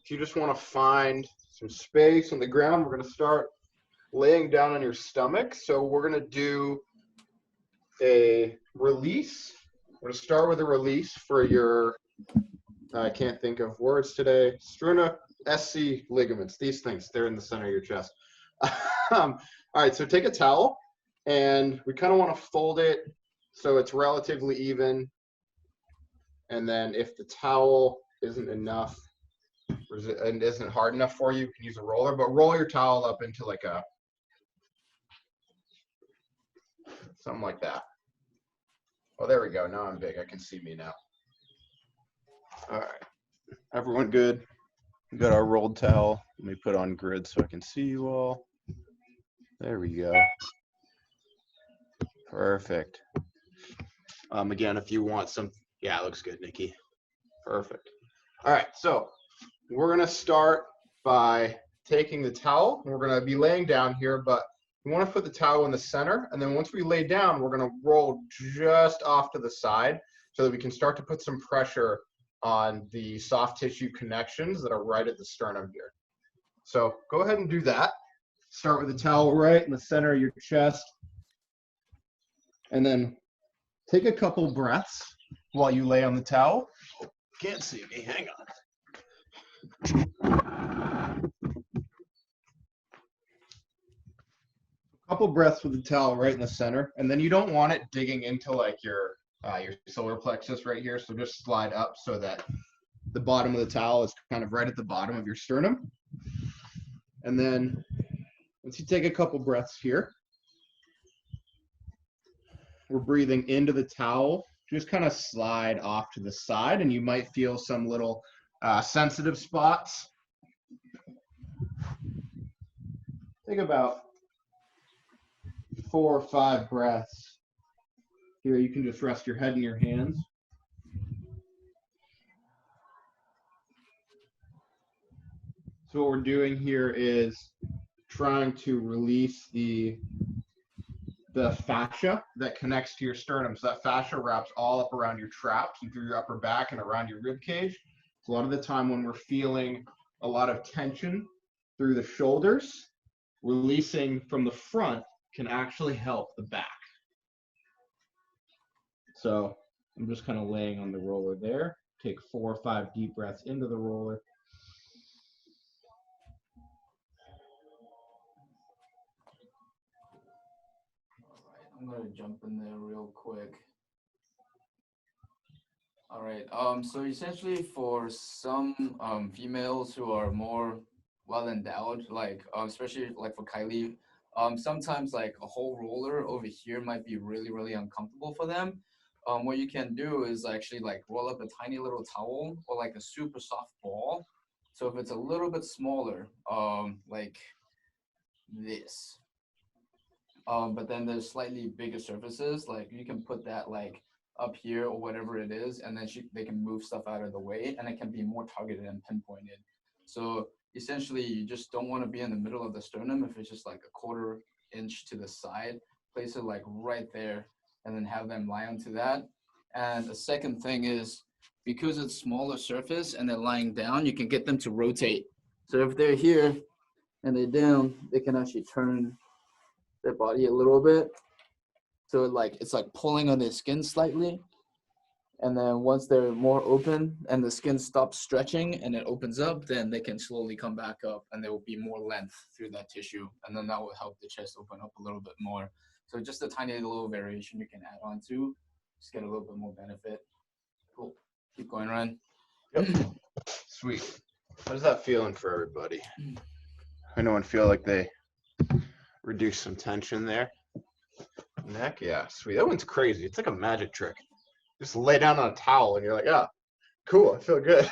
if you just want to find some space on the ground, we're going to start laying down on your stomach. So we're going to do a release. We're going to start with a release for your, I can't think of words today, struna SC ligaments. These things, they're in the center of your chest. All right, so take a towel, and we kind of want to fold it so it's relatively even. And then if the towel isn't enough, and isn't hard enough for you, you can use a roller, but roll your towel up into like a, something like that. Oh, there we go. Now I'm big. I can see me now. All right. Everyone good? We got our rolled towel. Let me put on grid so I can see you all. There we go. Perfect. Again, if you want some, yeah, it looks good, Nikki. Perfect. All right, so we're gonna start by taking the towel. We're gonna be laying down here, but we wanna put the towel in the center, and then once we lay down, we're gonna roll just off to the side so that we can start to put some pressure on the soft tissue connections that are right at the sternum here. So go ahead and do that. Start with the towel right in the center of your chest, and then take a couple breaths while you lay on the towel. Can't see me, hang on. A couple breaths with the towel right in the center, and then you don't want it digging into like your solar plexus right here, so just slide up so that the bottom of the towel is kind of right at the bottom of your sternum. And then once you take a couple breaths here, we're breathing into the towel, just kind of slide off to the side, and you might feel some little sensitive spots. Take about 4 or 5 breaths. Here you can just rest your head in your hands. So what we're doing here is trying to release the fascia that connects to your sternum. So that fascia wraps all up around your traps and through your upper back and around your rib cage. So a lot of the time when we're feeling a lot of tension through the shoulders, releasing from the front can actually help the back. So I'm just kind of laying on the roller there. Take 4 or 5 deep breaths into the roller. I'm gonna jump in there real quick. All right. So essentially, for some females who are more well endowed, like especially like for Kylie, sometimes like a whole roller over here might be really, really uncomfortable for them. What you can do is actually like roll up a tiny little towel or like a super soft ball. So if it's a little bit smaller, like this. But then there's slightly bigger surfaces, like you can put that like up here or whatever it is, and then they can move stuff out of the way, and it can be more targeted and pinpointed. So essentially, you just don't want to be in the middle of the sternum. If it's just like a 1/4 inch to the side, place it like right there, and then have them lie onto that. And the second thing is, because it's smaller surface and they're lying down, you can get them to rotate. So if they're here and they're down, they can actually turn their body a little bit, so it's like pulling on their skin slightly, and then once they're more open and the skin stops stretching and it opens up, then they can slowly come back up, and there will be more length through that tissue, and then that will help the chest open up a little bit more. So just a tiny little variation you can add on to, just get a little bit more benefit. Cool. Keep going, Ryan. Yep. Sweet. How's that feeling for everybody? Anyone feel like they reduce some tension there? Neck, yeah, sweet. That one's crazy. It's like a magic trick. Just lay down on a towel and you're like, oh, cool, I feel good.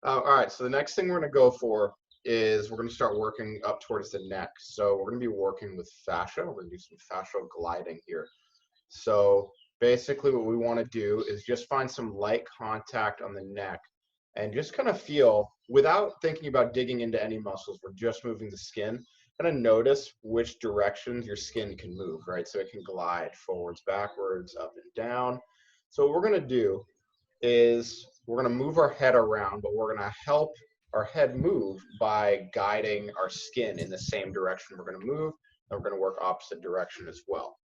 All right, so the next thing we're gonna go for is we're gonna start working up towards the neck. So we're gonna be working with fascia. We're gonna do some fascial gliding here. So basically what we wanna do is just find some light contact on the neck and just kind of feel, without thinking about digging into any muscles, we're just moving the skin. Kind of notice which directions your skin can move, right? So it can glide forwards, backwards, up and down. So what we're gonna do is we're gonna move our head around, but we're gonna help our head move by guiding our skin in the same direction we're going to move, and we're going to work opposite direction as well.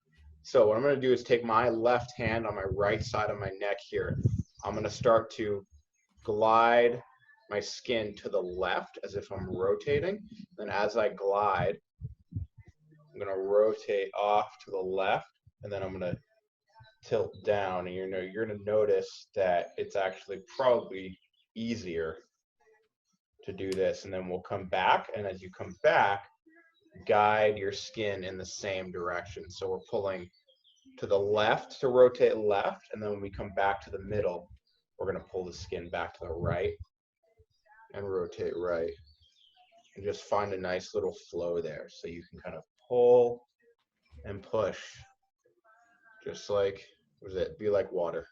So what I'm going to do is take my left hand on my right side of my neck here. I'm going to start to glide my skin to the left as if I'm rotating. Then as I glide, I'm going to rotate off to the left, and then I'm going to tilt down, and you're going to notice that it's actually probably easier to do this. And then we'll come back, and as you come back, guide your skin in the same direction. So we're pulling to the left to rotate left, and then when we come back to the middle, we're going to pull the skin back to the right and rotate right, and just find a nice little flow there. So you can kind of pull and push, just like, what is it? Be like water.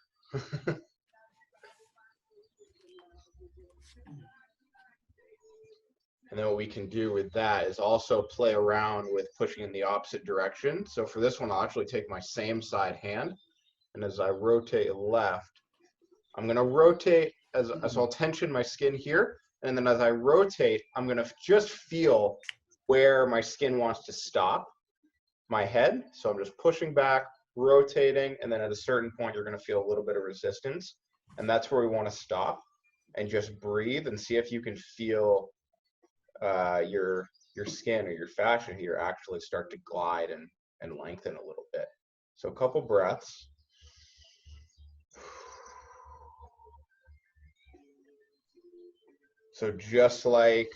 And then what we can do with that is also play around with pushing in the opposite direction. So for this one, I'll actually take my same side hand, and as I rotate left, I'm going to rotate, as I'll tension my skin here, and then as I rotate, I'm going to just feel where my skin wants to stop my head. So I'm just pushing back, rotating, and then at a certain point, you're going to feel a little bit of resistance, and that's where we want to stop and just breathe and see if you can feel your skin or your fascia here actually start to glide and lengthen a little bit. So a couple breaths. So just like,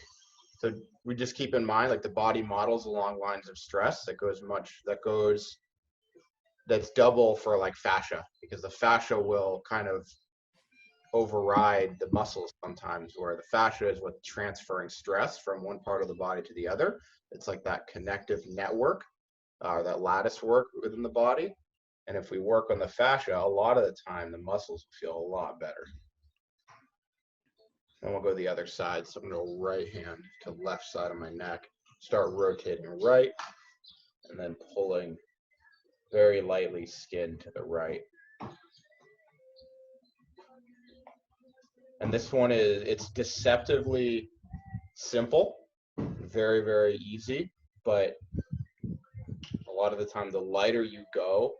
so we just keep in mind, like the body models along lines of stress, that's double for like fascia, because the fascia will kind of override the muscles sometimes, where the fascia is what's transferring stress from one part of the body to the other. It's like that connective network, or that lattice work within the body. And if we work on the fascia, a lot of the time the muscles feel a lot better. And we'll go the other side. So I'm going to go right hand to left side of my neck, start rotating right, and then pulling very lightly skin to the right. And this one it's deceptively simple, very, very easy, but a lot of the time, the lighter you go,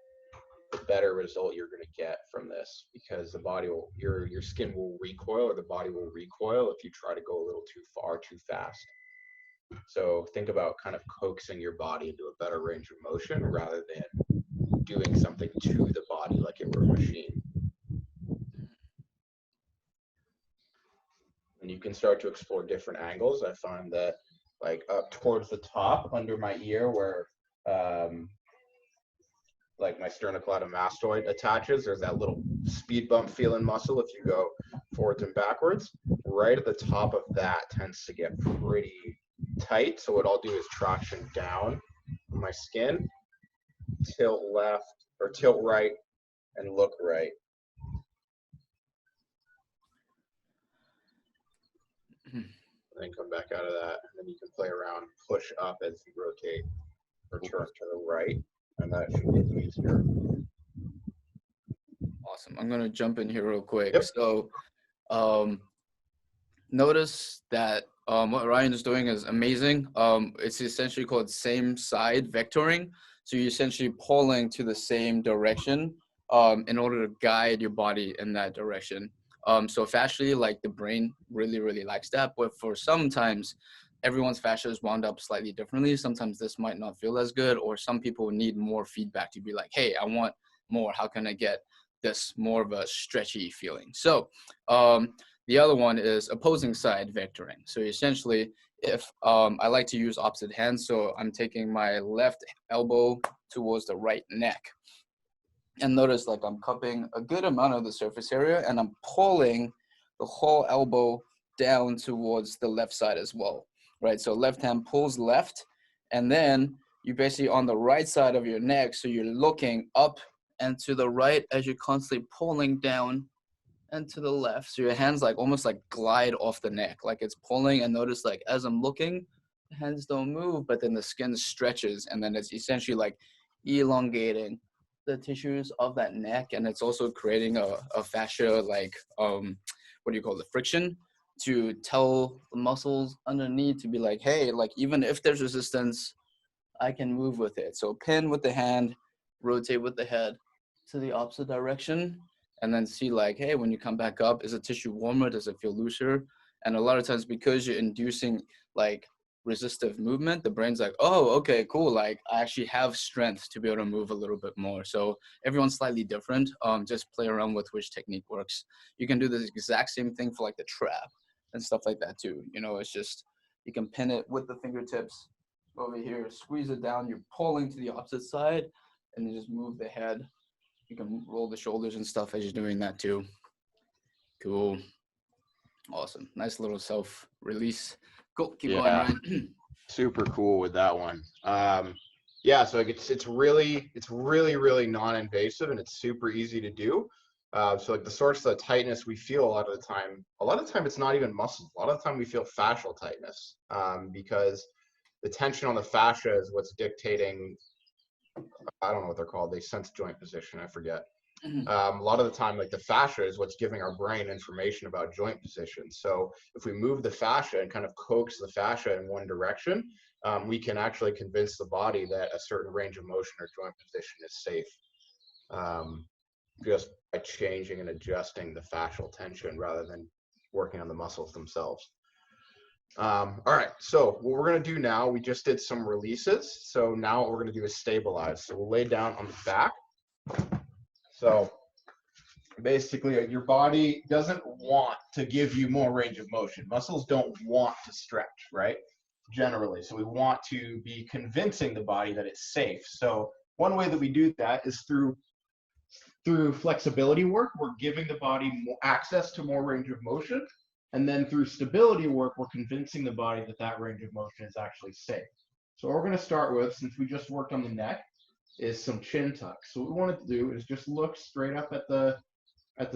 the better result you're going to get from this, because the body will, your skin will recoil, or the body will recoil if you try to go a little too far, too fast. So think about kind of coaxing your body into a better range of motion rather than doing something to the body like it were a machine. And you can start to explore different angles. I find that like up towards the top under my ear where like my sternocleidomastoid attaches, there's that little speed bump feeling muscle if you go forwards and backwards. Right at the top of that tends to get pretty tight. So what I'll do is traction down on my skin, tilt left or tilt right, and look right. And then come back out of that, and then you can play around, push up as you rotate, or turn to the right, and that should be easier. Awesome. I'm gonna jump in here real quick. Yep. So, notice that what Ryan is doing is amazing. It's essentially called same side vectoring. So you're essentially pulling to the same direction in order to guide your body in that direction. So fascially, like the brain really, really likes that. But for sometimes, everyone's fascia is wound up slightly differently. Sometimes this might not feel as good, or some people need more feedback to be like, hey, I want more. How can I get this more of a stretchy feeling? So the other one is opposing side vectoring. So essentially, if I like to use opposite hands, so I'm taking my left elbow towards the right neck. And notice like I'm cupping a good amount of the surface area, and I'm pulling the whole elbow down towards the left side as well, right? So left hand pulls left, and then you basically on the right side of your neck, so you're looking up and to the right as you're constantly pulling down and to the left. So your hands like almost like glide off the neck, like it's pulling. And notice like as I'm looking, the hands don't move, but then the skin stretches, and then it's essentially like elongating the tissues of that neck, and it's also creating a fascia like what do you call it, friction to tell the muscles underneath to be like, hey, like even if there's resistance, I can move with it. So pin with the hand, rotate with the head to the opposite direction, and then see like, hey, when you come back up, is the tissue warmer? Does it feel looser? And a lot of times because you're inducing like resistive movement, the brain's like, oh, okay, cool. Like I actually have strength to be able to move a little bit more. So everyone's slightly different. Just play around with which technique works. You can do this exact same thing for like the trap and stuff like that too. You know, it's just, you can pin it with the fingertips over here, squeeze it down, you're pulling to the opposite side, and then just move the head. You can roll the shoulders and stuff as you're doing that too. Cool. Awesome. Nice little self-release. Cool. Keep going, Yeah, Ryan. super cool with that one. Yeah, so like it's really non-invasive and it's super easy to do. So like the source of the tightness we feel a lot of the time it's not even muscles. A lot of the time we feel fascial tightness because the tension on the fascia is what's dictating, I don't know what they're called. They sense joint position. I forget. A lot of the time, like the fascia is what's giving our brain information about joint position. So if we move the fascia and kind of coax the fascia in one direction, we can actually convince the body that a certain range of motion or joint position is safe, just by changing and adjusting the fascial tension rather than working on the muscles themselves. All right, so what we're going to do now, we just did some releases. So now what we're going to do is stabilize. So we'll lay down on the back. So basically, your body doesn't want to give you more range of motion. Muscles don't want to stretch, right? Generally. So we want to be convincing the body that it's safe. So one way that we do that is through flexibility work. We're giving the body more access to more range of motion. And then through stability work, we're convincing the body that that range of motion is actually safe. So what we're going to start with, since we just worked on the neck, is some chin tucks. So what we want to do is just look straight up at the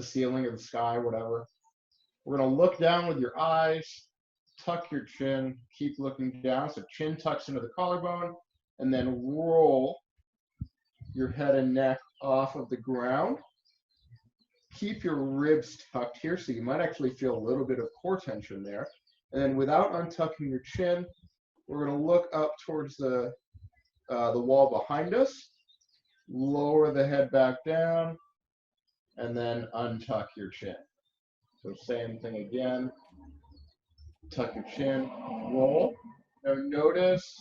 ceiling or the sky, whatever. We're going to look down with your eyes, tuck your chin, keep looking down. So chin tucks into the collarbone, and then roll your head and neck off of the ground. Keep your ribs tucked here, so you might actually feel a little bit of core tension there. And then without untucking your chin, we're going to look up towards the wall behind us, lower the head back down, and then untuck your chin. So same thing again. Tuck your chin, roll. Now notice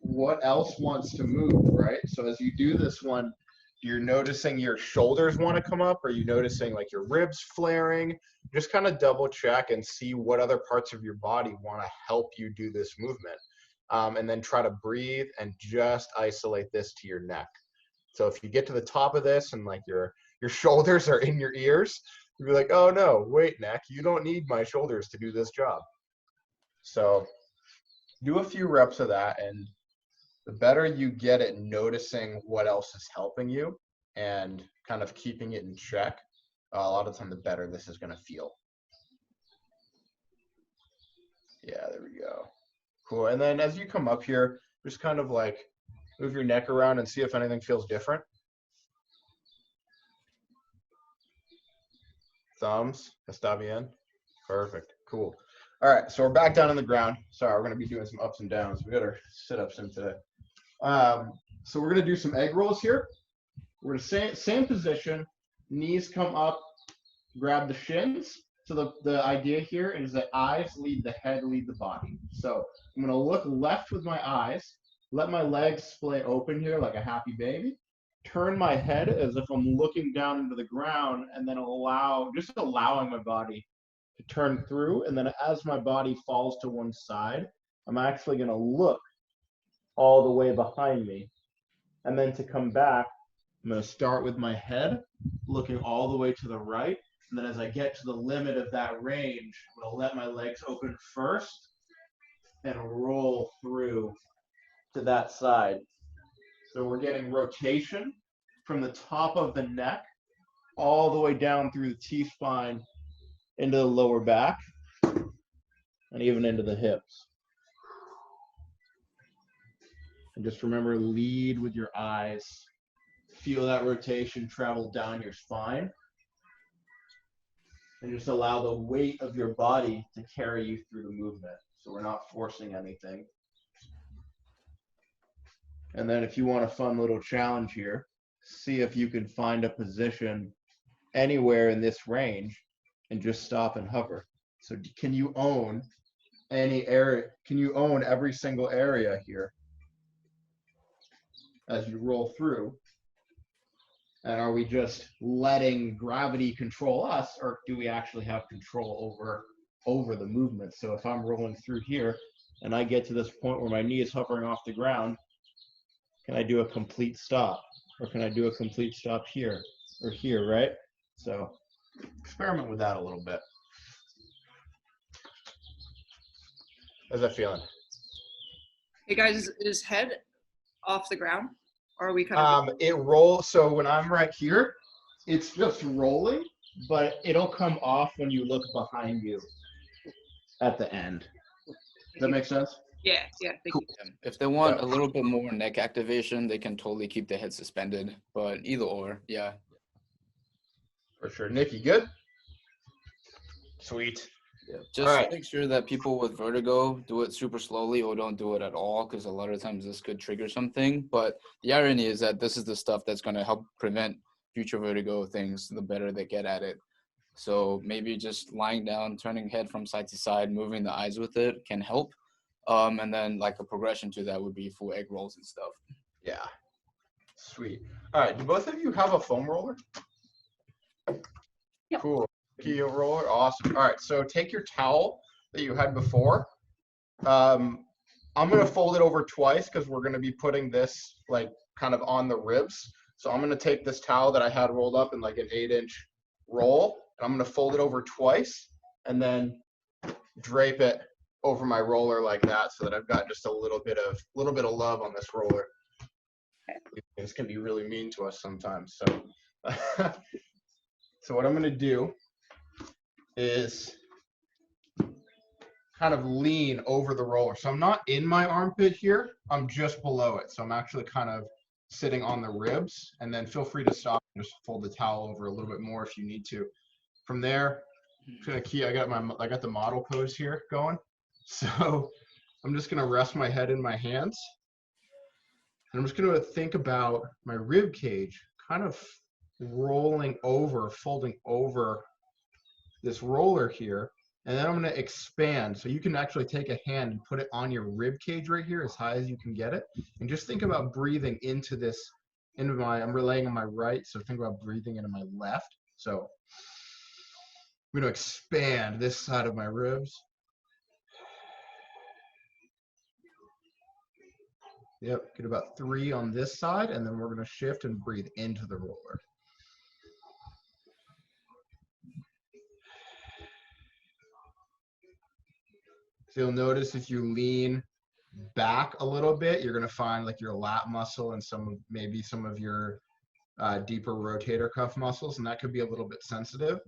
what else wants to move, right? So as you do this one, you're noticing your shoulders want to come up. Are you noticing like your ribs flaring? Just kind of double check and see what other parts of your body want to help you do this movement. And then try to breathe and just isolate this to your neck. So if you get to the top of this and like your shoulders are in your ears, you'll be like, oh no, wait, neck, you don't need my shoulders to do this job. So do a few reps of that, and the better you get at noticing what else is helping you and kind of keeping it in check, a lot of the time the better this is going to feel. Yeah, there we go. Cool. And then as you come up here, just kind of like move your neck around and see if anything feels different. Thumbs, está bien. Perfect. Cool. All right, so we're back down on the ground. Sorry, we're going to be doing some ups and downs. We got our sit-ups in today. So we're going to do some egg rolls here. We're going to same position, knees come up, grab the shins. So the idea here is that eyes lead the head, lead the body. So I'm going to look left with my eyes, let my legs splay open here like a happy baby, turn my head as if I'm looking down into the ground, and then allowing my body to turn through. And then as my body falls to one side, I'm actually going to look all the way behind me. And then to come back, I'm going to start with my head looking all the way to the right. And then as I get to the limit of that range, I'm going to let my legs open first and roll through to that side. So we're getting rotation from the top of the neck all the way down through the T-spine into the lower back and even into the hips. And just remember, lead with your eyes. Feel that rotation travel down your spine. and just allow the weight of your body to carry you through the movement. So we're not forcing anything. And then if you want a fun little challenge here, see if you can find a position anywhere in this range and just stop and hover. So can you own any area? Can you own every single area here as you roll through? And are we just letting gravity control us, or do we actually have control over the movement? So if I'm rolling through here and I get to this point where my knee is hovering off the ground, can I do a complete stop? Or can I do a complete stop here or here, right? So experiment with that a little bit. How's that feeling? Hey guys, is head off the ground? Or are we kind of It rolls, so when I'm right here, it's just rolling, but it'll come off when you look behind you at the end. Does that make sense? Yeah, thank Cool. you. If they want a little bit more neck activation, they can totally keep the head suspended. But either or, yeah. For sure. Nick, you good? Sweet. Yeah. Just right. make sure that people with vertigo do it super slowly or don't do it at all, because a lot of times this could trigger something. But the irony is that this is the stuff that's going to help prevent future vertigo things the better they get at it. So maybe just lying down, turning head from side to side, moving the eyes with it can help. And then like a progression to that would be full egg rolls and stuff. Yeah. Sweet. All right. Do both of you have a foam roller? Yep. Cool. Key roller. Awesome. All right. So take your towel that you had before. I'm going to fold it over twice because we're going to be putting this like kind of on the ribs. So I'm going to take this towel that I had rolled up in like an 8-inch roll, and I'm going to fold it over twice and then drape it over my roller like that, so that I've got just a little bit of love on this roller. This can be really mean to us sometimes. So, so what I'm going to do is kind of lean over the roller. So I'm not in my armpit here. I'm just below it. So I'm actually kind of sitting on the ribs, and then feel free to stop and just fold the towel over a little bit more if you need to. From there, I got the model pose here going. So I'm just going to rest my head in my hands. And I'm just going to think about my rib cage kind of rolling over, folding over this roller here. And then I'm going to expand. So you can actually take a hand and put it on your rib cage right here as high as you can get it. And just think about breathing into this, I'm laying on my right. So think about breathing into my left. So I'm going to expand this side of my ribs. Yep, get about 3 on this side, and then we're going to shift and breathe into the roller. So you'll notice if you lean back a little bit, you're going to find like your lat muscle and maybe some of your deeper rotator cuff muscles, and that could be a little bit sensitive.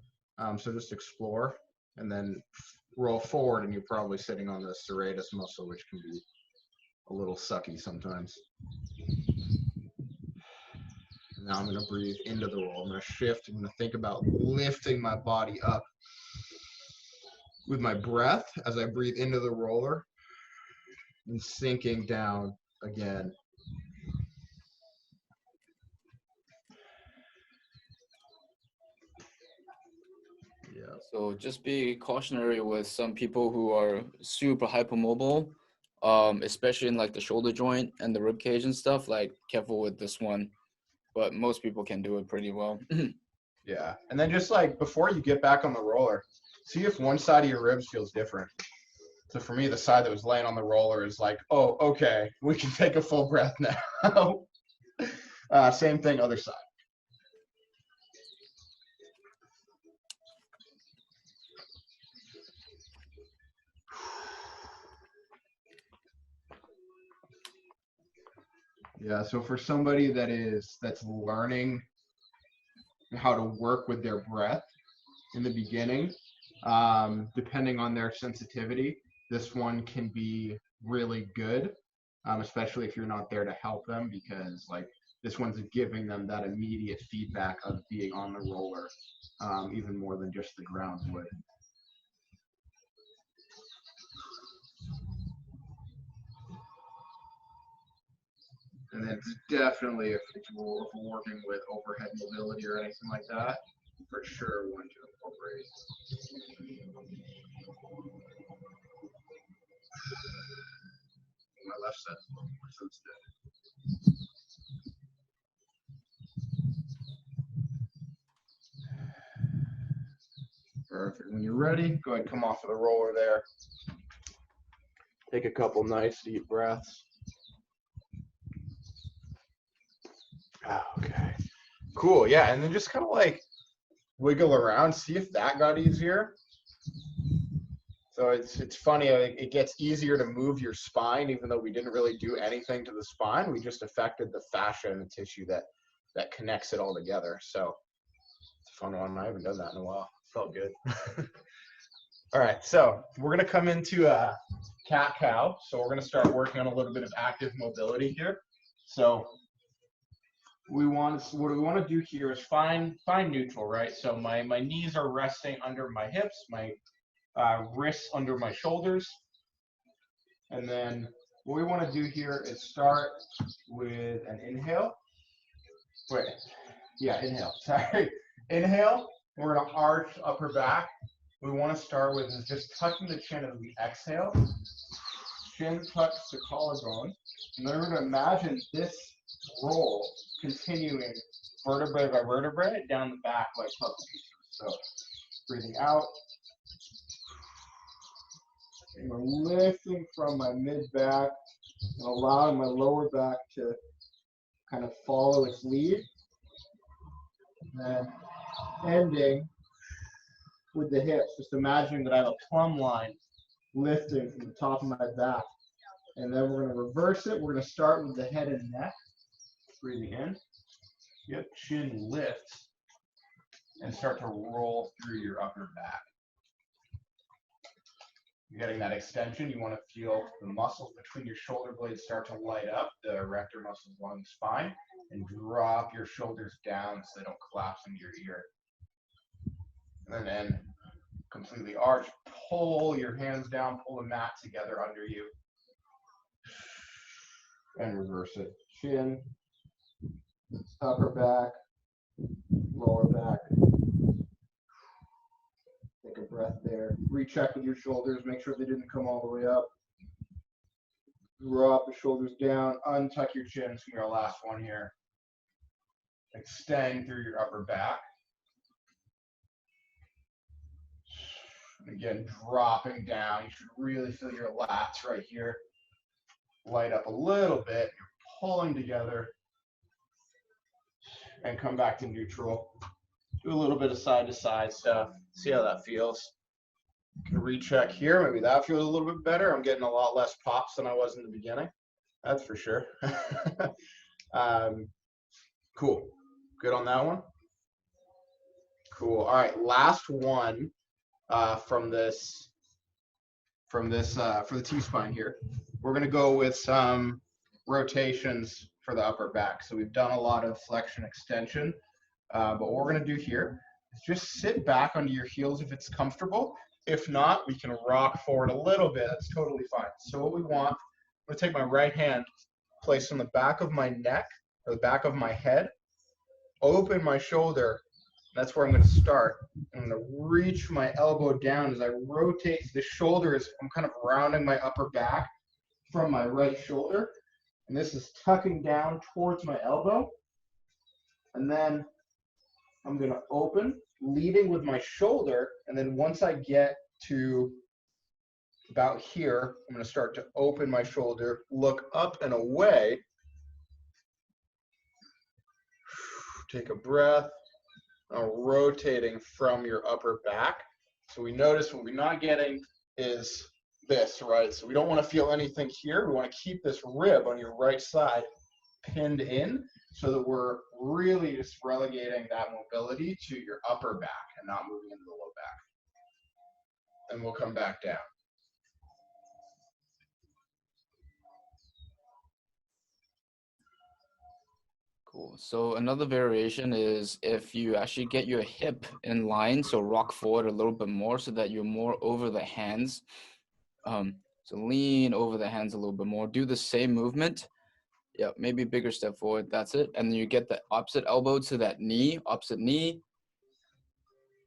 So just explore, and then roll forward, and you're probably sitting on the serratus muscle, which can be a little sucky sometimes. Now I'm going to breathe into the roll. I'm going to shift. I'm going to think about lifting my body up with my breath as I breathe into the roller and sinking down again. Yeah. So just be cautionary with some people who are super hypermobile, especially in like the shoulder joint and the rib cage and stuff. Like, careful with this one, but most people can do it pretty well. Yeah, and then just like before you get back on the roller, see if one side of your ribs feels different. So for me, the side that was laying on the roller is like, oh, okay, we can take a full breath now. Same thing, other side. Yeah, so for somebody that's learning how to work with their breath in the beginning, depending on their sensitivity, this one can be really good, especially if you're not there to help them, because like This one's giving them that immediate feedback of being on the roller, even more than just the ground would. And then definitely if we're working with overhead mobility or anything like that, for sure one to incorporate. My left side, so it's dead. Perfect. When you're ready, go ahead and come off of the roller there. Take a couple nice deep breaths. Okay. Cool. Yeah. And then just kind of like wiggle around, see if that got easier. So it's funny. It gets easier to move your spine, even though we didn't really do anything to the spine. We just affected the fascia and the tissue that connects it all together. So it's a fun one. I haven't done that in a while. Felt good. All right, so we're gonna come into cat-cow. So we're gonna start working on a little bit of active mobility here. So what we want to do here is find neutral, right? So my knees are resting under my hips, my wrists under my shoulders. And then what we want to do here is start with an inhale. Wait, yeah, inhale, sorry. Inhale, we're gonna arch upper back. We want to start with is just tucking the chin as we exhale. Chin tucks the collarbone. And then we're going to imagine this roll continuing vertebrae by vertebrae down the back like puzzle pieces. So breathing out. And we're lifting from my mid-back and allowing my lower back to kind of follow its lead. And then ending with the hips, just imagining that I have a plumb line lifting from the top of my back. And then we're going to reverse it. We're going to start with the head and neck. Breathing in. Yep, chin lifts. And start to roll through your upper back. You're getting that extension. You want to feel the muscles between your shoulder blades start to light up, the erector muscles along the spine, and drop your shoulders down so they don't collapse into your ear. And then completely arch, pull your hands down, pull the mat together under you. And reverse it. Chin, upper back, lower back. Take a breath there. Recheck with your shoulders, make sure they didn't come all the way up. Drop the shoulders down, untuck your chin. It's gonna be our last one here. Extend through your upper back. Again, dropping down. You should really feel your lats right here light up a little bit. You're pulling together and come back to neutral. Do a little bit of side to side stuff. See how that feels. You can recheck here. Maybe that feels a little bit better. I'm getting a lot less pops than I was in the beginning. That's for sure. Cool. Good on that one. Cool. All right. Last one. For the T-spine here. We're going to go with some rotations for the upper back. So we've done a lot of flexion extension, but what we're going to do here is just sit back onto your heels if it's comfortable. If not, we can rock forward a little bit. That's totally fine. So what we want, I'm going to take my right hand, place on the back of my neck or the back of my head, open my shoulder. That's where I'm going to start. I'm going to reach my elbow down as I rotate the shoulders. I'm kind of rounding my upper back from my right shoulder. And this is tucking down towards my elbow. And then I'm going to open, leading with my shoulder. And then once I get to about here, I'm going to start to open my shoulder, look up and away. Take a breath. Rotating from your upper back. So we notice what we're not getting is this, right? So we don't want to feel anything here. We want to keep this rib on your right side pinned in so that we're really just relegating that mobility to your upper back and not moving into the low back. And we'll come back down. Cool. So another variation is if you actually get your hip in line, so rock forward a little bit more so that you're more over the hands. So lean over the hands a little bit more. Do the same movement. Yeah, maybe bigger step forward. That's it. And then you get the opposite elbow to that knee, opposite knee.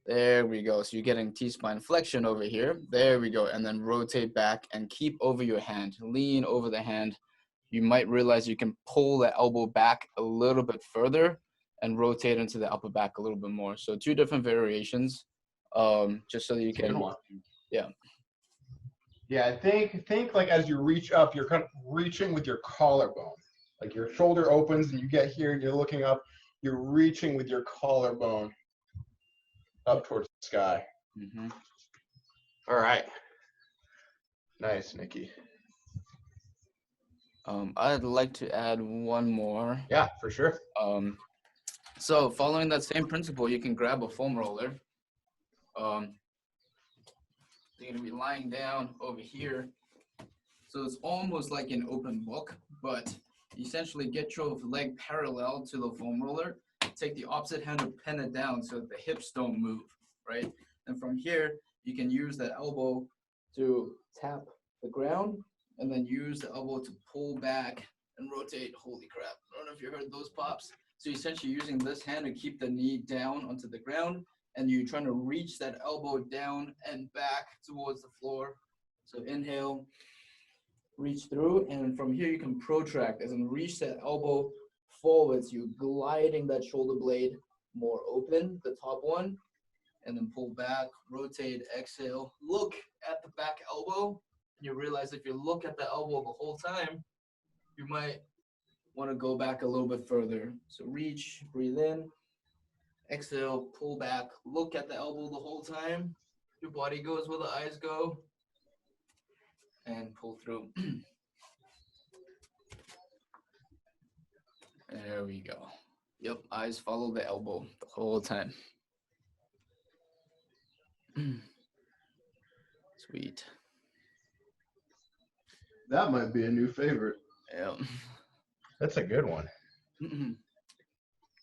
There we go. So you're getting T-spine flexion over here. There we go. And then rotate back and keep over your hand. Lean over the hand. You might realize you can pull the elbow back a little bit further and rotate into the upper back a little bit more. So 2 different variations, just so that you can, yeah. Yeah, I think like as you reach up, you're kind of reaching with your collarbone. Like your shoulder opens and you get here and you're looking up, you're reaching with your collarbone up towards the sky. Mm-hmm. All right. Nice, Nikki. I'd like to add one more. Yeah, for sure. So following that same principle, you can grab a foam roller. You're gonna be lying down over here. So it's almost like an open book, but essentially get your leg parallel to the foam roller. Take the opposite hand and pin it down so that the hips don't move, right? And from here, you can use that elbow to tap the ground and then use the elbow to pull back and rotate. Holy crap. I don't know if you heard those pops. So you're essentially using this hand to keep the knee down onto the ground, and you're trying to reach that elbow down and back towards the floor. So inhale, reach through, and from here you can protract as in reach that elbow forwards. You gliding that shoulder blade more open, the top one, and then pull back, rotate, exhale, look at the back elbow. You realize if you look at the elbow the whole time, you might want to go back a little bit further. So reach, breathe in, exhale, pull back, look at the elbow the whole time. Your body goes where the eyes go, and pull through. There we go. Yep, eyes follow the elbow the whole time. Sweet. That might be a new favorite. Yep. That's a good one.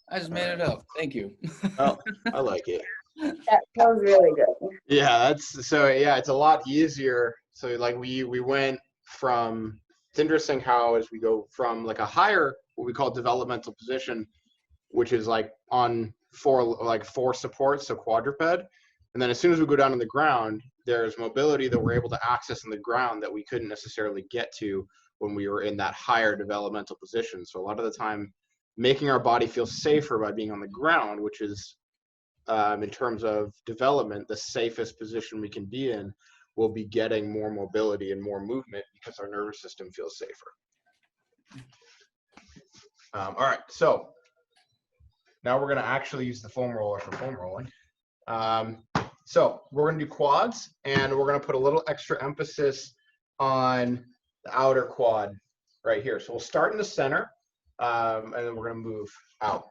I just made it up. Thank you. Oh, I like it. That sounds really good. Yeah, it's a lot easier. So like we went from, it's interesting how as we go from like a higher, what we call developmental position, which is like on four supports, so quadruped. And then as soon as we go down on the ground, there's mobility that we're able to access on the ground that we couldn't necessarily get to when we were in that higher developmental position. So a lot of the time, making our body feel safer by being on the ground, which is in terms of development, the safest position we can be in, we'll be getting more mobility and more movement because our nervous system feels safer. All right, so now we're gonna actually use the foam roller for foam rolling. So we're gonna do quads, and we're gonna put a little extra emphasis on the outer quad right here. So we'll start in the center, and then we're gonna move out.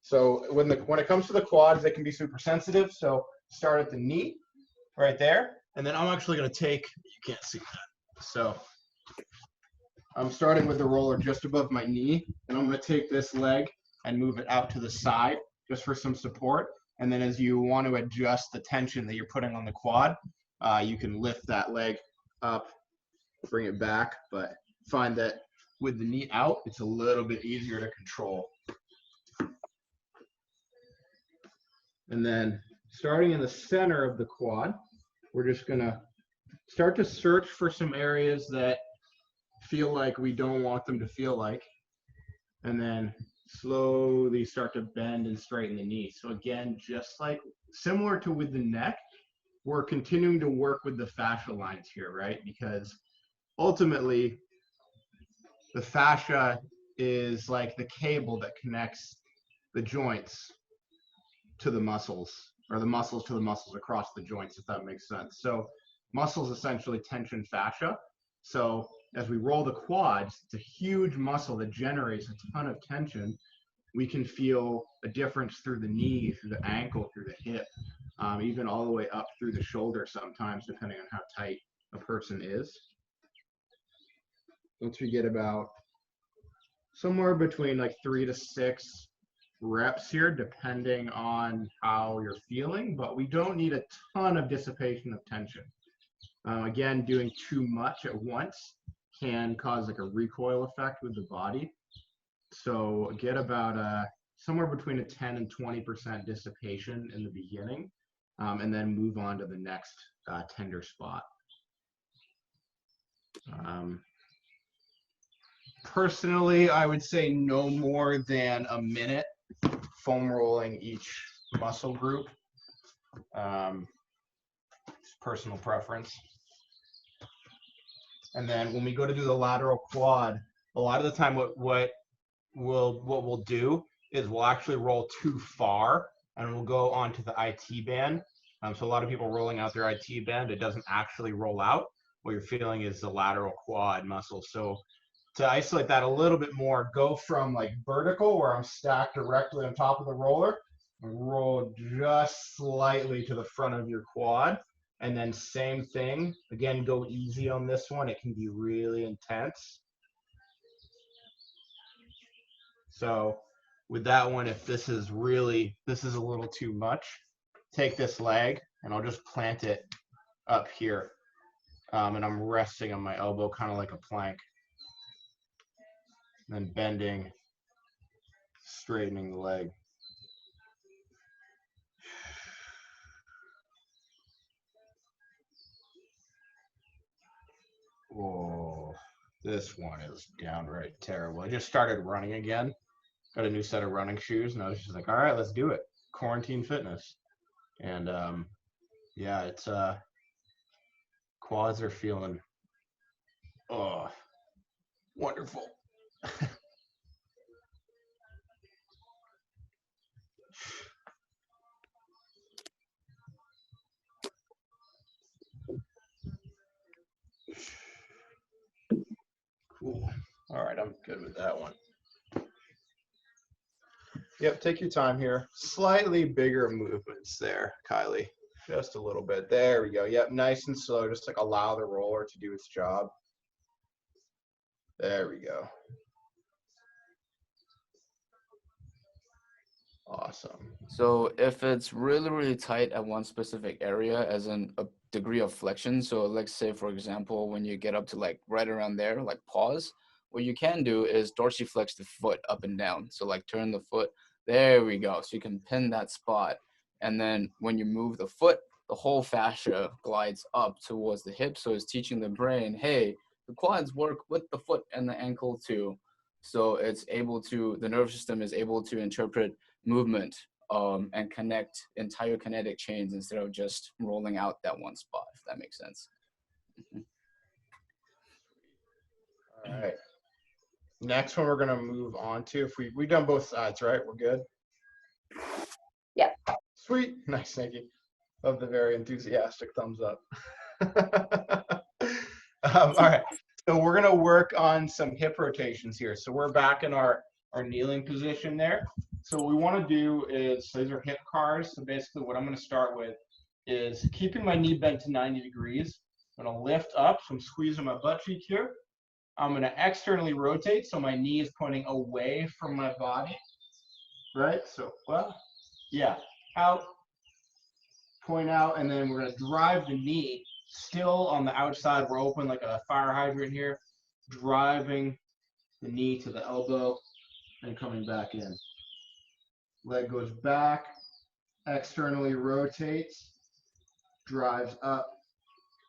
So when it comes to the quads, they can be super sensitive. So start at the knee right there. And then I'm actually going to take, you can't see that. So I'm starting with the roller just above my knee. And I'm going to take this leg and move it out to the side just for some support. And then as you want to adjust the tension that you're putting on the quad, you can lift that leg up, bring it back. But find that with the knee out, it's a little bit easier to control. And then starting in the center of the quad, we're just gonna start to search for some areas that feel like we don't want them to feel like, and then slowly start to bend and straighten the knee. So again, just like similar to with the neck, we're continuing to work with the fascia lines here, right? Because ultimately, the fascia is like the cable that connects the joints to the muscles, or the muscles to the muscles across the joints, if that makes sense. So muscles essentially tension fascia. So as we roll the quads, it's a huge muscle that generates a ton of tension. We can feel a difference through the knee, through the ankle, through the hip, even all the way up through the shoulder sometimes, depending on how tight a person is. Once we get about somewhere between like 3 to 6 reps here, depending on how you're feeling, but we don't need a ton of dissipation of tension. Again, doing too much at once can cause like a recoil effect with the body. So get about somewhere between a 10 and 20% dissipation in the beginning, and then move on to the next tender spot. Personally, I would say no more than a minute foam rolling each muscle group. It's personal preference. And then when we go to do the lateral quad, a lot of the time what we'll do is we'll actually roll too far and we'll go onto the IT band. So a lot of people rolling out their IT band, it doesn't actually roll out. What you're feeling is the lateral quad muscle. So to isolate that a little bit more, go from like vertical where I'm stacked directly on top of the roller, and roll just slightly to the front of your quad. And then same thing, again, go easy on this one. It can be really intense. So with that one, if this is a little too much, take this leg and I'll just plant it up here. And I'm resting on my elbow, kind of like a plank. And then bending, straightening the leg. Oh, this one is downright terrible. I just started running again. Got a new set of running shoes, and I was just like, all right, let's do it. Quarantine fitness. And yeah, it's quads are feeling wonderful. Cool. All right, I'm good with that one. Yep, take your time here. Slightly bigger movements there, Kylie. Just a little bit. There we go. Yep, nice and slow. Just like allow the roller to do its job. There we go. Awesome. So if it's really, really tight at one specific area, as in a degree of flexion, so let's say, for example, when you get up to like right around there, like pause, what you can do is dorsiflex the foot up and down. So like turn the foot, there we go. So you can pin that spot. And then when you move the foot, the whole fascia glides up towards the hip. So it's teaching the brain, hey, the quads work with the foot and the ankle too. So it's able to, the nervous system is able to interpret movement and connect entire kinetic chains instead of just rolling out that one spot, if that makes sense. All right. Next one we're going to move on to, if we've done both sides, right? We're good? Yeah. Sweet. Nice, thank you. Love the very enthusiastic thumbs up. All right. So we're going to work on some hip rotations here. So we're back in our kneeling position there. So what we want to do is, so these are hip cars. So basically what I'm going to start with is keeping my knee bent to 90 degrees. I'm going to lift up, so I'm squeezing my butt cheek here. I'm going to externally rotate, so my knee is pointing away from my body, right? So, well, yeah, out, point out, and then we're going to drive the knee still on the outside. We're open like a fire hydrant here, driving the knee to the elbow and coming back in. Leg goes back, externally rotates, drives up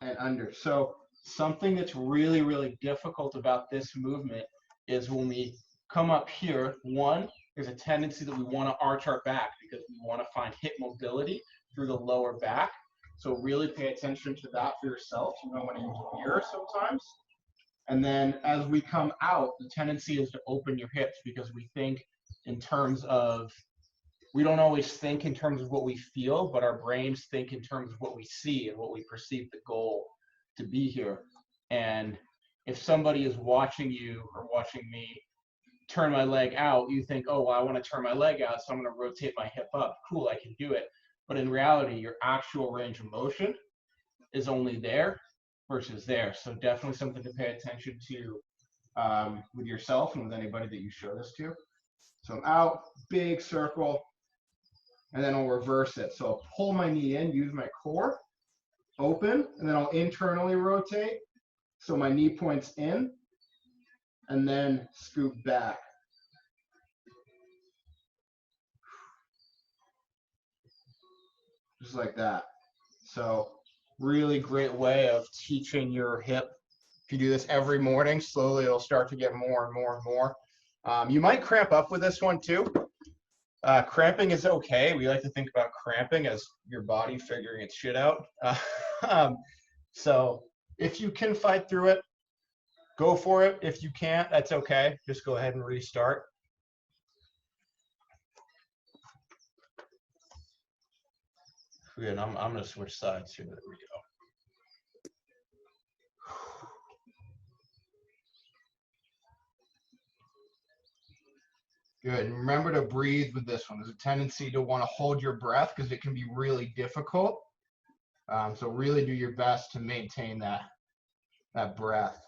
and under. So something that's really, really difficult about this movement is when we come up here, one, there's a tendency that we want to arch our back because we want to find hip mobility through the lower back. So really pay attention to that for yourself. You know, when you use a mirror sometimes. And then as we come out, the tendency is to open your hips because we think in terms of, we don't always think in terms of what we feel, but our brains think in terms of what we see and what we perceive the goal to be here. And if somebody is watching you or watching me turn my leg out, you think, oh, well, I want to turn my leg out, so I'm going to rotate my hip up. Cool, I can do it. But in reality, your actual range of motion is only there versus there. So definitely something to pay attention to with yourself and with anybody that you show this to. So I'm out, big circle, and then I'll reverse it. So I'll pull my knee in, use my core, open, and then I'll internally rotate. So my knee points in, and then scoop back. Just like that. So really great way of teaching your hip. If you do this every morning, slowly it'll start to get more and more and more. You might cramp up with this one too. Cramping is okay. We like to think about cramping as your body figuring its shit out. So if you can fight through it, go for it. If you can't, that's okay. Just go ahead and restart. Good. I'm going to switch sides here. There we go. Good. And remember to breathe with this one. There's a tendency to want to hold your breath because it can be really difficult. So really do your best to maintain that breath.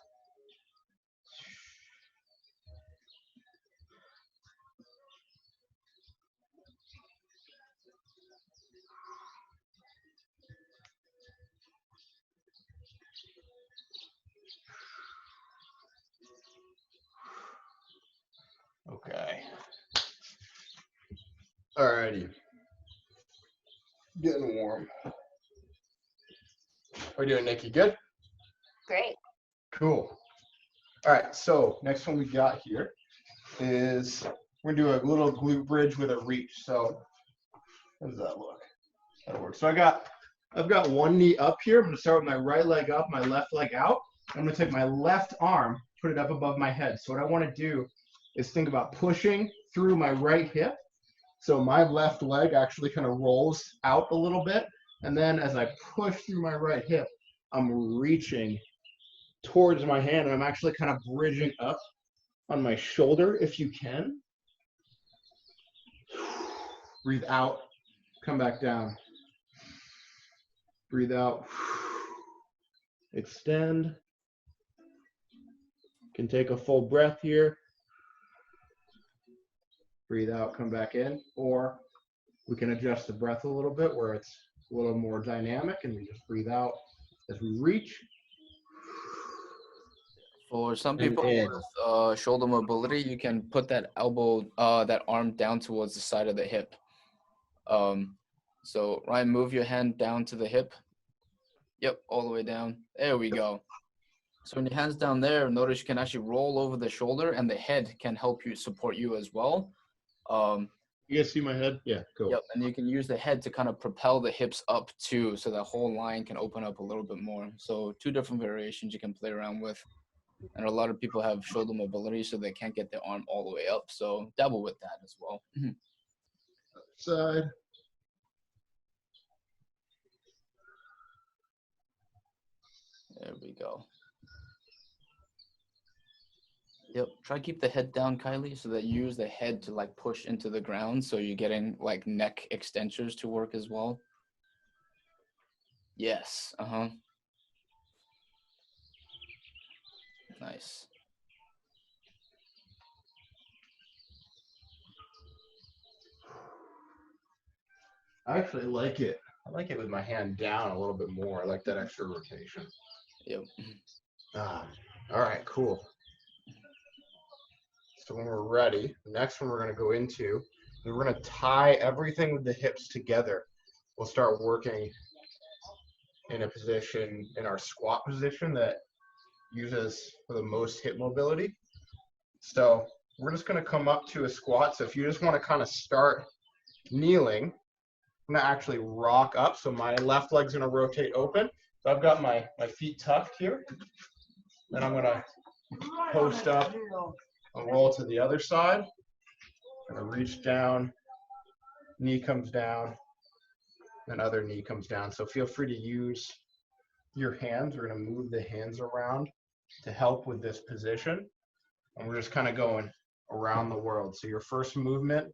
Okay. Alrighty. Getting warm. How are you doing, Nikki? Good? Great. Cool. All right, so next one we got here is we're gonna do a little glute bridge with a reach. So how does that look? That'll work. So I've got one knee up here. I'm gonna start with my right leg up, my left leg out. I'm gonna take my left arm, put it up above my head. So what I wanna do is think about pushing through my right hip. So my left leg actually kind of rolls out a little bit. And then as I push through my right hip, I'm reaching towards my hand, and I'm actually kind of bridging up on my shoulder if you can. Breathe out, come back down. Breathe out, extend. Can take a full breath here. Breathe out, come back in, or we can adjust the breath a little bit where it's a little more dynamic, and we just breathe out as we reach. For some people with shoulder mobility, you can put that that arm down towards the side of the hip. So Ryan, move your hand down to the hip. Yep, all the way down. There we go. So when your hand's down there, notice you can actually roll over the shoulder, and the head can help you support you as well. You guys see my head? Yeah, cool. Yep, and you can use the head to kind of propel the hips up too, so that whole line can open up a little bit more. So 2 different variations you can play around with. And a lot of people have shoulder mobility, so they can't get their arm all the way up. So dabble with that as well. Side. There we go. Yep. Try to keep the head down, Kylie, so that you use the head to like push into the ground. So you're getting like neck extensors to work as well. Yes. Nice. I actually like it. I like it with my hand down a little bit more. I like that extra rotation. Yep. All right, cool. So when we're ready, the next one we're going to go into is we're going to tie everything with the hips together. We'll start working in a position, in our squat position that uses for the most hip mobility. So we're just going to come up to a squat. So if you just want to kind of start kneeling, I'm going to actually rock up. So my left leg's going to rotate open. So I've got my feet tucked here. Then I'm going to post up and roll to the other side. I'm going to reach down, knee comes down, then other knee comes down. So feel free to use your hands. We're going to move the hands around to help with this position. And we're just kind of going around the world. So your first movement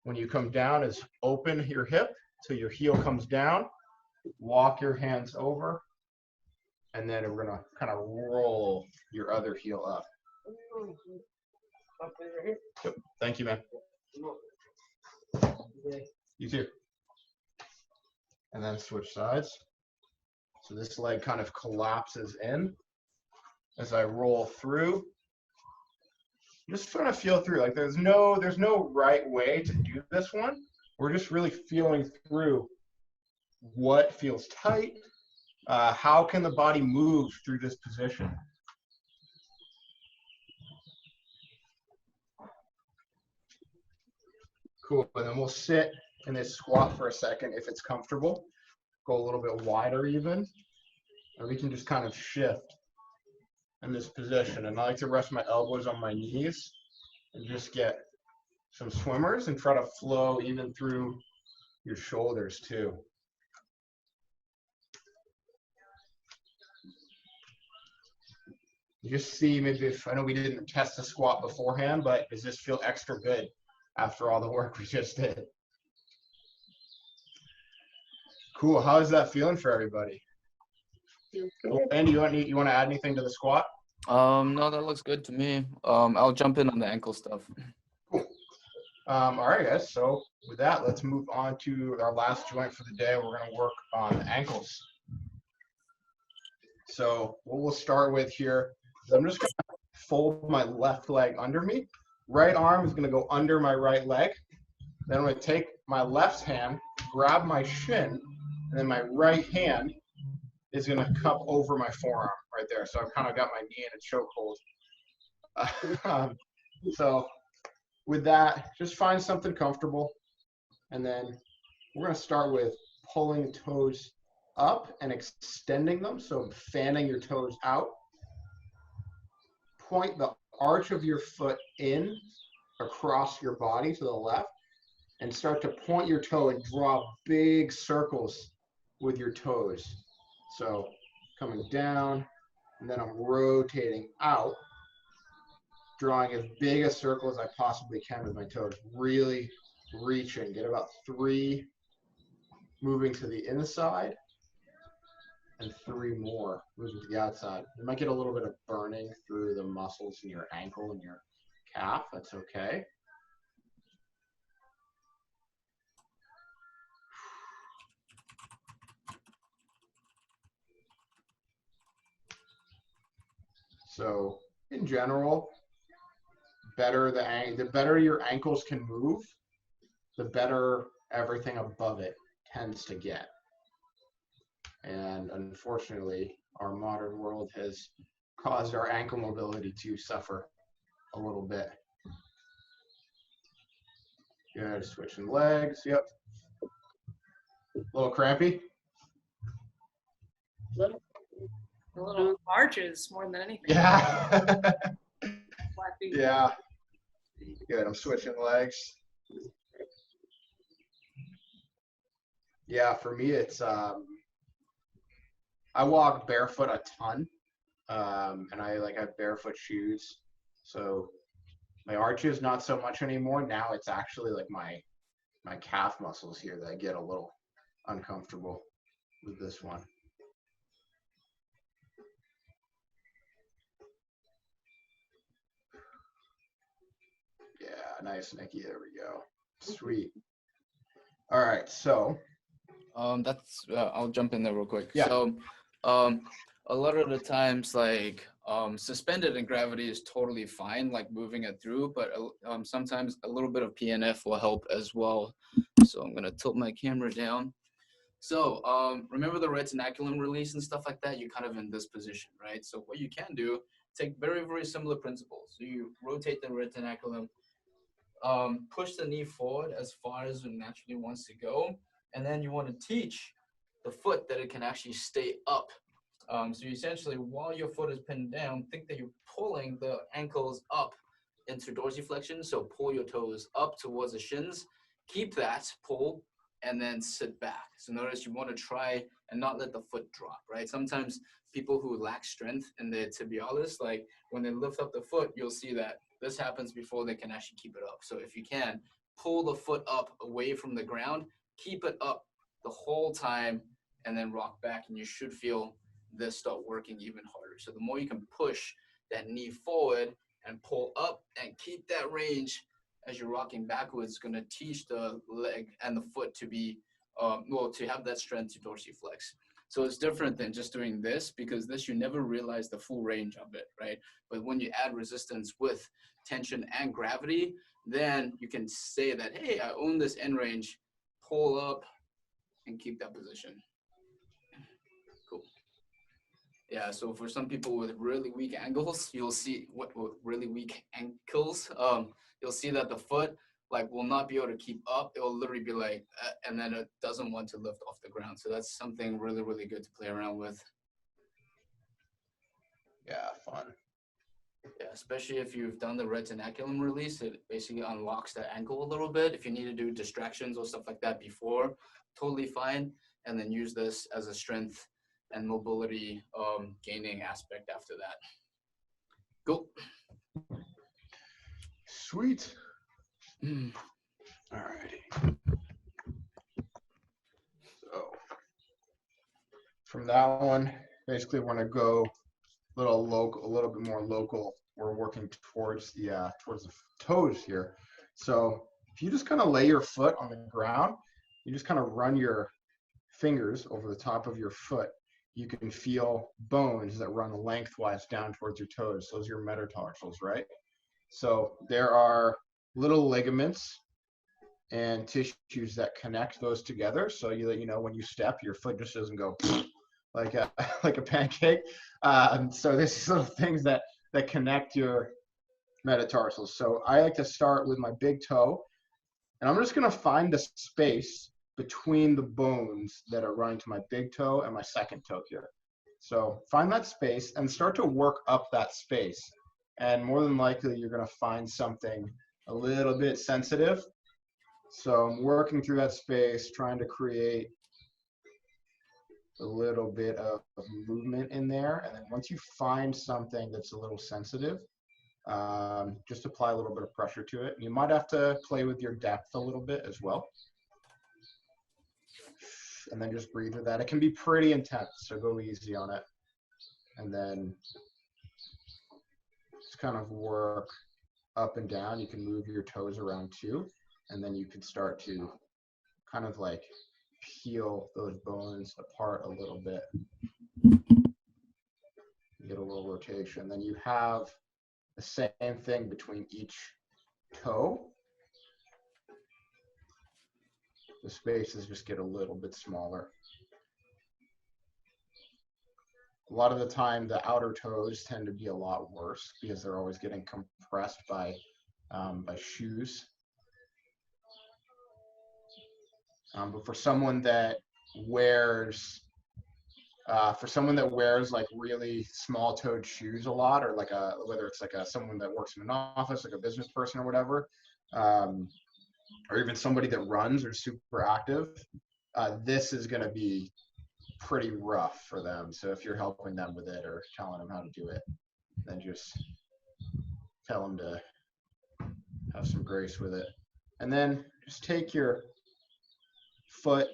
when you come down is open your hip till your heel comes down. Walk your hands over And then we're gonna kind of roll your other heel up. Yep. Thank you, man. You too. And then switch sides. So this leg kind of collapses in as I roll through. Just trying to feel through. Like there's no right way to do this one. We're just really feeling through what feels tight. How can the body move through this position? Cool. And then we'll sit in this squat for a second if it's comfortable. Go a little bit wider even. And we can just kind of shift in this position. And I like to rest my elbows on my knees and just get some swimmers and try to flow even through your shoulders too. You just see maybe if, I know we didn't test the squat beforehand, but does this feel extra good after all the work we just did? Cool. How is that feeling for everybody? Cool. Andy, you want to add anything to the squat? No, that looks good to me. I'll jump in on the ankle stuff. Cool. All right, guys. So with that, let's move on to our last joint for the day. We're going to work on the ankles. So what we'll start with here is I'm just going to fold my left leg under me. Right arm is going to go under my right leg. Then I'm going to take my left hand, grab my shin, and then my right hand is going to cup over my forearm right there. So I've kind of got my knee in a chokehold. So with that, just find something comfortable. And then we're going to start with pulling toes up and extending them. So fanning your toes out. Point the arch of your foot in across your body to the left and start to point your toe and draw big circles with your toes. So coming down, and then I'm rotating out, drawing as big a circle as I possibly can with my toes, really reaching. Get about 3 moving to the inside and 3 more moving to the outside. You might get a little bit of burning through the muscles in your ankle and your calf. That's okay. So in general, the better your ankles can move, the better everything above it tends to get. And unfortunately, our modern world has caused our ankle mobility to suffer a little bit. Good, switching legs, yep. A little crampy? A little arches more than anything. Yeah. Yeah. Good, I'm switching legs. Yeah, for me, it's, I walk barefoot a ton, and I have barefoot shoes. So my arches, not so much anymore. Now it's actually like my calf muscles here that I get a little uncomfortable with this one. Yeah, nice, Nikki. There we go. Sweet. All right, so. I'll jump in there real quick. Yeah. So, a lot of the times, like, suspended in gravity is totally fine, like moving it through, but sometimes a little bit of PNF will help as well. So I'm gonna tilt my camera down. So remember the retinaculum release and stuff like that? You're kind of in this position, right? So what you can do, take very, very similar principles. So you rotate the retinaculum, push the knee forward as far as it naturally wants to go. And then you want to teach the foot that it can actually stay up. So you essentially, while your foot is pinned down, think that you're pulling the ankles up into dorsiflexion. So pull your toes up towards the shins. Keep that pull and then sit back. So notice you want to try and not let the foot drop, right? Sometimes people who lack strength in their tibialis, like when they lift up the foot, you'll see that this happens before they can actually keep it up. So if you can, pull the foot up away from the ground, keep it up the whole time, and then rock back, and you should feel this start working even harder. So the more you can push that knee forward and pull up and keep that range as you're rocking backwards, it's going to teach the leg and the foot to be, to have that strength to dorsiflex. So it's different than just doing this, because this, you never realize the full range of it, right? But when you add resistance with tension and gravity, then you can say that, hey, I own this end range, pull up and keep that position. Cool. Yeah, so for some people with really weak ankles, you'll see really weak ankles, you'll see that the foot like will not be able to keep up. It will literally be like, and then it doesn't want to lift off the ground. So that's something really, really good to play around with. Yeah, fun. Yeah, especially if you've done the retinaculum release, it basically unlocks the ankle a little bit. If you need to do distractions or stuff like that before, totally fine. And then use this as a strength and mobility gaining aspect after that. Go. Sweet. All righty. So from that one, basically we're gonna go a little bit more local. We're working towards the toes here. So if you just kind of lay your foot on the ground, you just kind of run your fingers over the top of your foot. You can feel bones that run lengthwise down towards your toes. Those are your metatarsals, right? So there are little ligaments and tissues that connect those together. So you know when you step, your foot just doesn't go like a pancake. So there's little things that connect your metatarsals. So I like to start with my big toe, and I'm just gonna find the space between the bones that are running to my big toe and my second toe here. So find that space and start to work up that space. And more than likely, you're gonna find something a little bit sensitive. So I'm working through that space, trying to create a little bit of movement in there. And then once you find something that's a little sensitive, just apply a little bit of pressure to it. You might have to play with your depth a little bit as well. And then just breathe with that. It can be pretty intense, so go easy on it. And then just kind of work up and down. You can move your toes around too. And then you can start to kind of like peel those bones apart a little bit. Get a little rotation. Then you have the same thing between each toe. The spaces just get a little bit smaller. A lot of the time, the outer toes tend to be a lot worse because they're always getting compressed by shoes. But for someone that wears like really small-toed shoes a lot, or like whether it's like someone that works in an office, like a business person or whatever, or even somebody that runs or is super active, this is going to be pretty rough for them. So if you're helping them with it or telling them how to do it, then just tell them to have some grace with it. And then just take your foot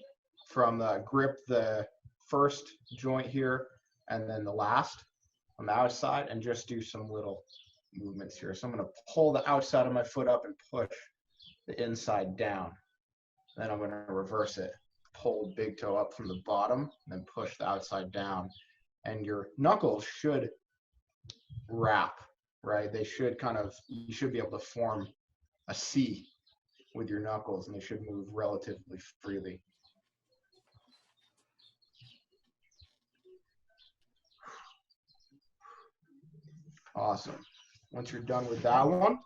from grip the first joint here and then the last on the outside, and just do some little movements here. So I'm going to pull the outside of my foot up and push the inside down. Then I'm going to reverse it. Pull big toe up from the bottom, and then push the outside down. And your knuckles should wrap, right? They should you should be able to form a C with your knuckles, and they should move relatively freely. Awesome. Once you're done with that one,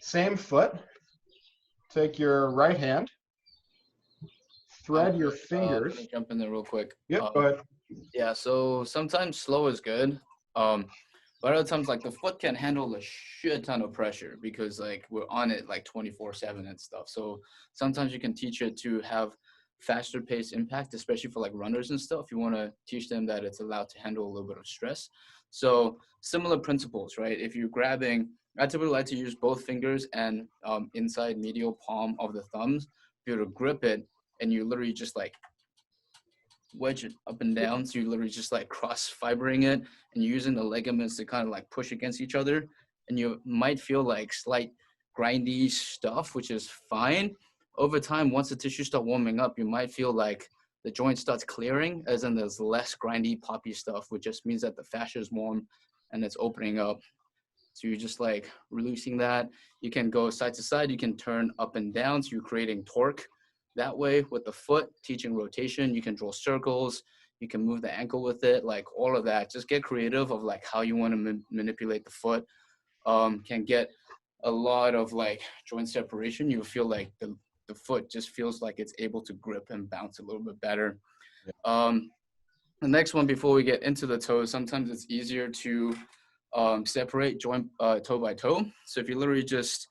same foot, take your right hand, thread your fingers. Let me jump in there real quick. Yep, go ahead. Yeah, so sometimes slow is good. But other times, like, the foot can handle a shit ton of pressure because, like, we're on it like 24/7 and stuff. So sometimes you can teach it to have faster pace impact, especially for like runners and stuff. You want to teach them that it's allowed to handle a little bit of stress. So similar principles, right? If you're grabbing, I typically like to use both fingers and inside medial palm of the thumbs, be able to grip it, and you literally just like wedge it up and down. So you're literally just like cross fibering it and using the ligaments to kind of like push against each other. And you might feel like slight grindy stuff, which is fine. Over time, once the tissue starts warming up, you might feel like the joint starts clearing, as in there's less grindy, poppy stuff, which just means that the fascia is warm and it's opening up. So you're just like releasing that. You can go side to side. You can turn up and down. So you're creating torque that way with the foot, teaching rotation. You can draw circles. You can move the ankle with it, like all of that. Just get creative of like how you want to manipulate the foot. Can get a lot of like joint separation. You feel like the foot just feels like it's able to grip and bounce a little bit better. The next one, before we get into the toes, sometimes it's easier to separate joint toe by toe. So if you literally just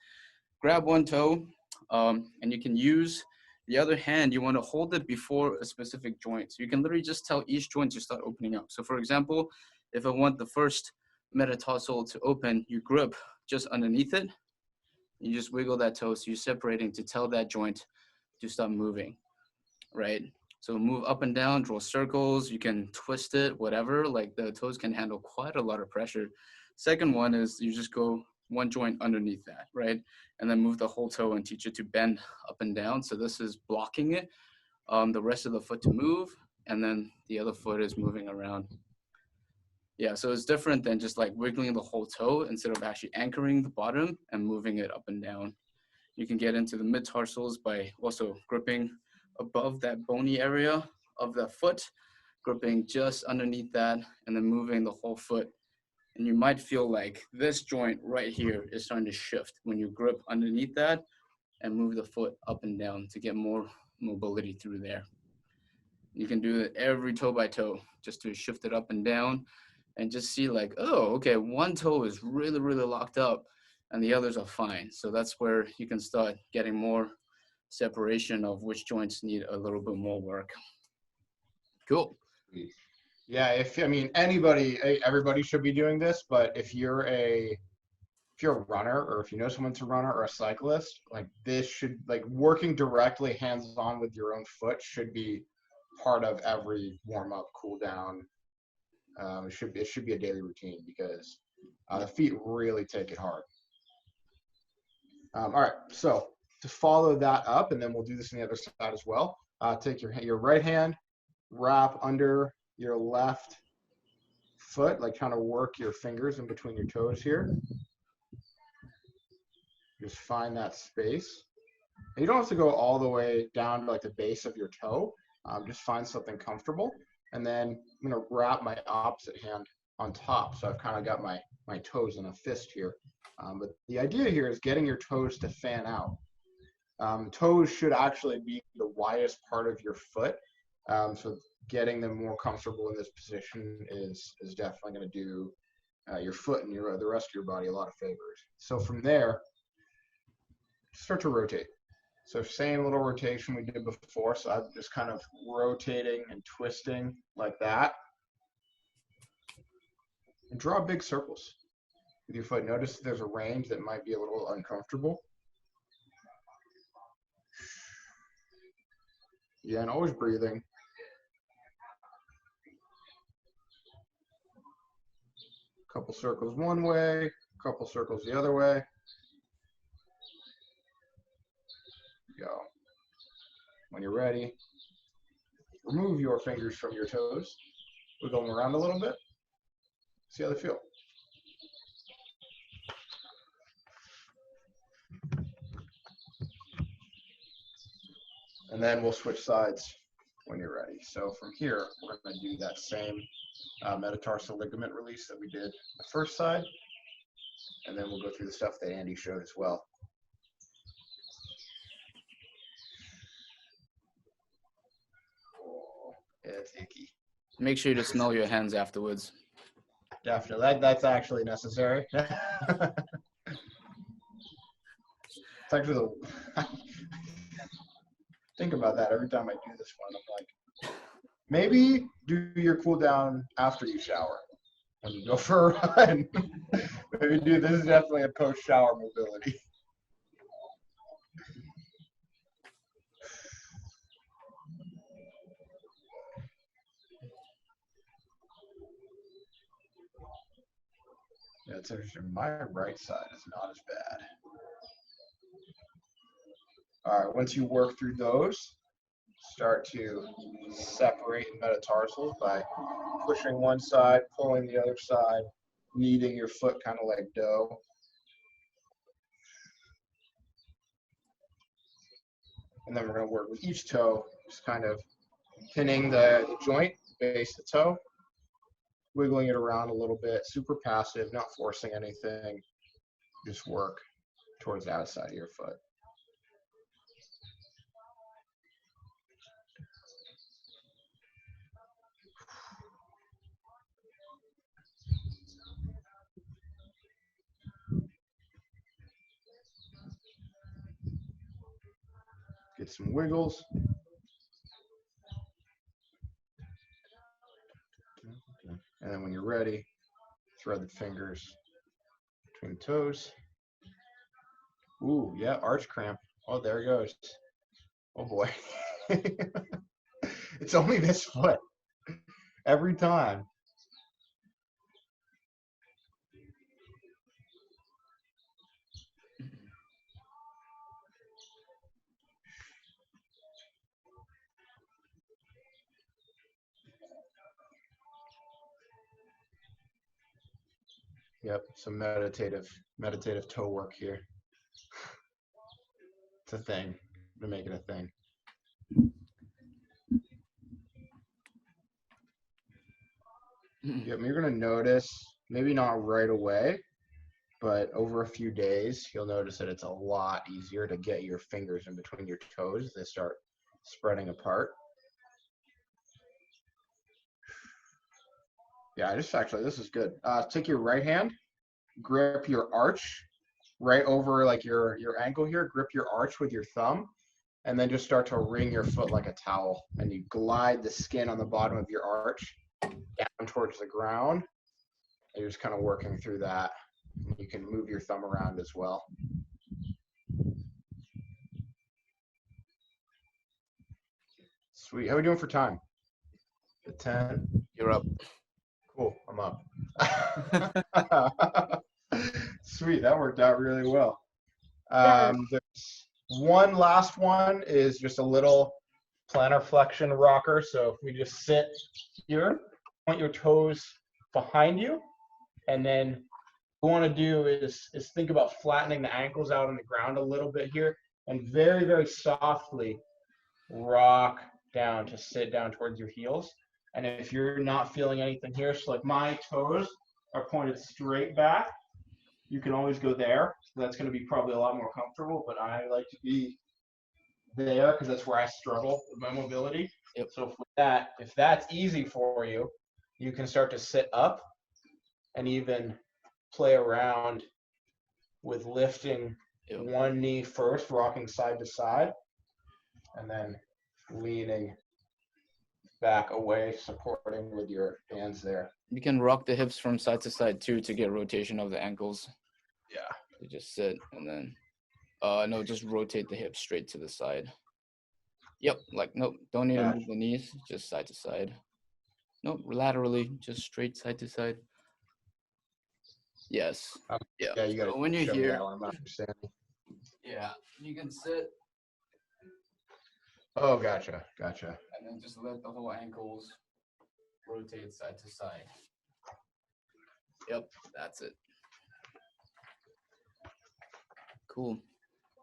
grab one toe and you can use the other hand, you want to hold it before a specific joint. So you can literally just tell each joint to start opening up. So for example, if I want the first metatarsal to open, you grip just underneath it. You just wiggle that toe, so you're separating to tell that joint to stop moving, right? So move up and down, draw circles, you can twist it, whatever, like the toes can handle quite a lot of pressure. Second one is you just go one joint underneath that, right? And then move the whole toe and teach it to bend up and down. So this is blocking it, the rest of the foot to move, and then the other foot is moving around. Yeah, so it's different than just like wiggling the whole toe instead of actually anchoring the bottom and moving it up and down. You can get into the mid-tarsals by also gripping above that bony area of the foot, gripping just underneath that, and then moving the whole foot. And you might feel like this joint right here is starting to shift when you grip underneath that and move the foot up and down to get more mobility through there. You can do it every toe by toe just to shift it up and down and just see like, oh, okay, one toe is really, really locked up and the others are fine. So that's where you can start getting more separation of which joints need a little bit more work. Cool. Yeah, I mean, everybody should be doing this, but if you're a runner or if you know someone's a runner or a cyclist, like this should, like working directly hands-on with your own foot should be part of every warm-up, cool down. It should be a daily routine because the feet really take it hard. All right, so to follow that up, and then we'll do this on the other side as well. Take your right hand, wrap under your left foot, like trying to work your fingers in between your toes here. Just find that space. And you don't have to go all the way down to like the base of your toe. Just find something comfortable. And then I'm gonna wrap my opposite hand on top. So I've kind of got my toes in a fist here. But the idea here is getting your toes to fan out. Toes should actually be the widest part of your foot. So getting them more comfortable in this position is definitely going to do your foot and the rest of your body a lot of favors. So from there, start to rotate. So same little rotation we did before. So I'm just kind of rotating and twisting like that. And draw big circles with your foot. Notice there's a range that might be a little uncomfortable. Yeah, and always breathing. Couple circles one way, couple circles the other way. Go. When you're ready, remove your fingers from your toes. Wiggle them around a little bit. See how they feel. And then we'll switch sides when you're ready. So from here, we're going to do that same metatarsal ligament release that we did the first side. And then we'll go through the stuff that Andy showed as well. Oh, yeah, it's icky. Make sure you just smell your hands afterwards. Definitely. That's actually necessary. It's actually think about that every time I do this one. I'm like, maybe do your cool down after you shower. When you go for a run, maybe do this is definitely a post-shower mobility. Yeah, it's interesting. My right side is not as bad. All right, once you work through those, start to separate the metatarsals by pushing one side, pulling the other side, kneading your foot kind of like dough. And then we're going to work with each toe, just kind of pinning the joint, base of the toe, wiggling it around a little bit, super passive, not forcing anything. Just work towards the outside of your foot. Get some wiggles. And then when you're ready, thread the fingers between toes. Ooh, yeah, arch cramp. Oh, there it goes. Oh boy. It's only this foot. Every time. Yep, some meditative toe work here. It's a thing. To make it a thing. Yep, you're gonna notice, maybe not right away, but over a few days, you'll notice that it's a lot easier to get your fingers in between your toes. They start spreading apart. Yeah, this is good. Take your right hand, grip your arch right over like your ankle here, grip your arch with your thumb, and then just start to wring your foot like a towel. And you glide the skin on the bottom of your arch down towards the ground. And you're just kind of working through that. You can move your thumb around as well. Sweet. How are we doing for time? The 10. You're up. Cool. I'm up. Sweet. That worked out really well. There's one last one is just a little plantar flexion rocker. So if we just sit here, point your toes behind you, and then what we want to do is think about flattening the ankles out on the ground a little bit here, and very, very softly rock down to sit down towards your heels. And if you're not feeling anything here, so like my toes are pointed straight back, you can always go there. So that's going to be probably a lot more comfortable, but I like to be there because that's where I struggle with my mobility. Yep. So if that's easy for you, you can start to sit up and even play around with lifting one knee first, rocking side to side, and then leaning back away, supporting with your hands there. You can rock the hips from side to side too to get rotation of the ankles. Yeah. You just sit and then, no, just rotate the hips straight to the side. Yep, like, nope, don't need to move the knees, just side to side. Nope, laterally, just straight side to side. Yes. Yeah. Yeah, you got so when you're here, I'm not understanding. yeah, you can sit. Oh, gotcha. And then just let the whole ankles rotate side to side. Yep, that's it. Cool.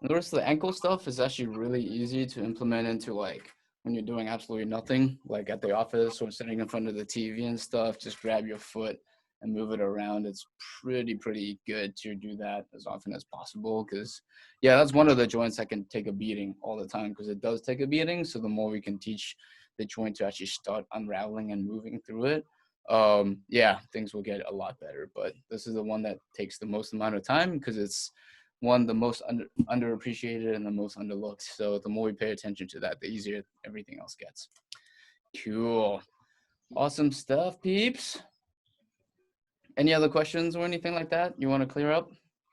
And the rest of the ankle stuff is actually really easy to implement into like when you're doing absolutely nothing, like at the office or sitting in front of the TV and stuff. Just grab your foot and move it around. It's pretty good to do that as often as possible because, yeah, that's one of the joints that can take a beating all the time because it does take a beating. So the more we can teach the joint to actually start unraveling and moving through it, yeah, things will get a lot better. But this is the one that takes the most amount of time because it's one the most underappreciated and the most underlooked. So the more we pay attention to that, the easier everything else gets. Cool. Awesome stuff, peeps. Any other questions or anything like that you want to clear up?